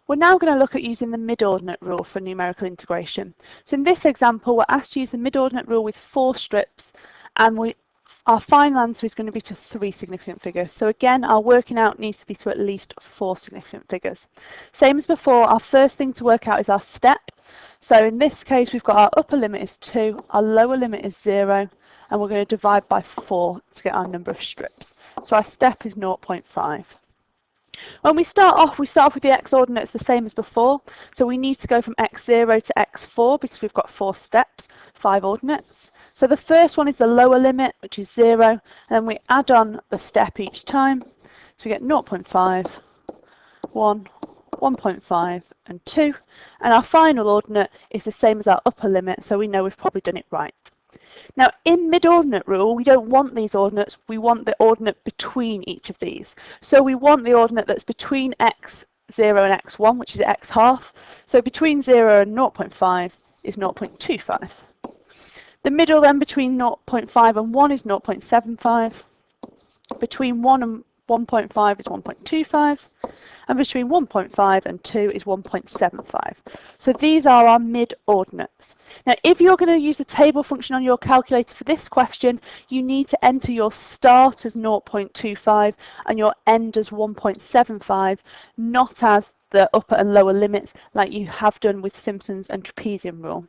We're now going to look at using the midordinate rule for numerical integration. So in this example, we're asked to use the midordinate rule with 4 strips, and our final answer is going to be to 3 significant figures. So again, our working out needs to be to at least 4 significant figures. Same as before, our first thing to work out is our step. So in this case, we've got our upper limit is 2, our lower limit is 0, and we're going to divide by 4 to get our number of strips. So our step is 0.5. When we start off with the x ordinates the same as before, so we need to go from x0 to x4 because we've got 4 steps, 5 ordinates. So the first one is the lower limit, which is 0, and then we add on the step each time. So we get 0.5, 1, 1.5 and 2, and our final ordinate is the same as our upper limit, so we know we've probably done it right. Now in midordinate rule, we don't want these ordinates, we want the ordinate between each of these. So we want the ordinate that's between x0 and x1, which is x half. So between 0 and 0.5 is 0.25. The middle then between 0.5 and 1 is 0.75. Between 1 and 1.5 is 1.25, and between 1.5 and 2 is 1.75. So these are our mid-ordinates. Now, if you're going to use the table function on your calculator for this question, you need to enter your start as 0.25 and your end as 1.75, not as the upper and lower limits like you have done with Simpson's and trapezium rule.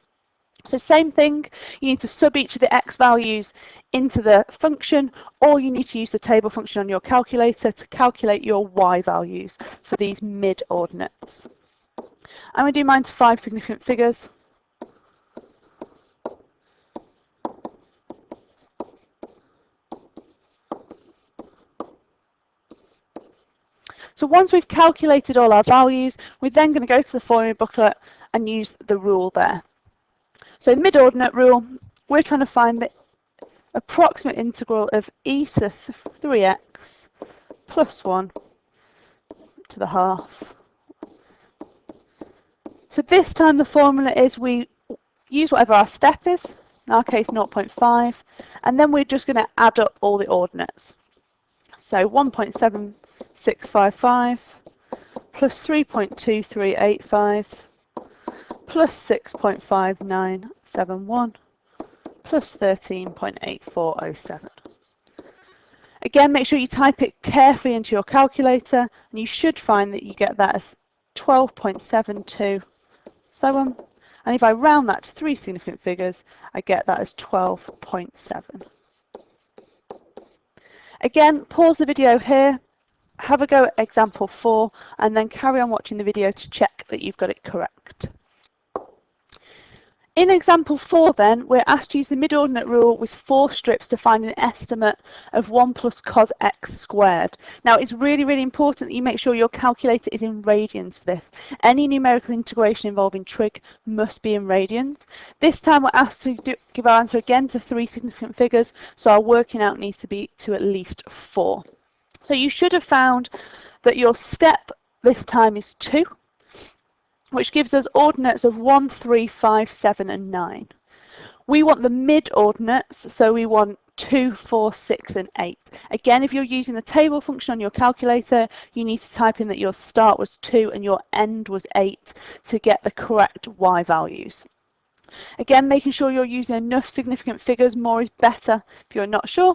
So same thing, you need to sub each of the x values into the function, or you need to use the table function on your calculator to calculate your y values for these mid-ordinates. I'm going to do mine to 5 significant figures. So once we've calculated all our values, we're then going to go to the formula booklet and use the rule there. So midordinate rule, we're trying to find the approximate integral of e to 3x plus 1 to the half. So this time the formula is we use whatever our step is, in our case 0.5, and then we're just going to add up all the ordinates. So 1.7655 plus 3.2385 plus 6.5971 plus 13.8407. Again, make sure you type it carefully into your calculator, and you should find that you get that as 12.72, so on. And if I round that to 3 significant figures, I get that as 12.7. Again, pause the video here, have a go at example 4, and then carry on watching the video to check that you've got it correct. In example 4 then, we're asked to use the midordinate rule with 4 strips to find an estimate of 1 plus cos x squared. Now it's really important that you make sure your calculator is in radians for this. Any numerical integration involving trig must be in radians. This time we're asked to give our answer again to 3 significant figures, so our working out needs to be to at least 4. So you should have found that your step this time is 2. Which gives us ordinates of 1, 3, 5, 7 and 9. We want the mid-ordinates, so we want 2, 4, 6 and 8. Again, if you're using the table function on your calculator, you need to type in that your start was 2 and your end was 8 to get the correct y values. Again, making sure you're using enough significant figures, more is better if you're not sure.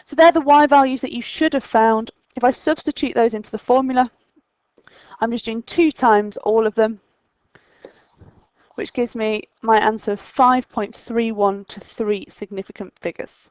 So they're the y values that you should have found. If I substitute those into the formula, I'm just doing 2 times all of them, which gives me my answer of 5.31 to 3 significant figures.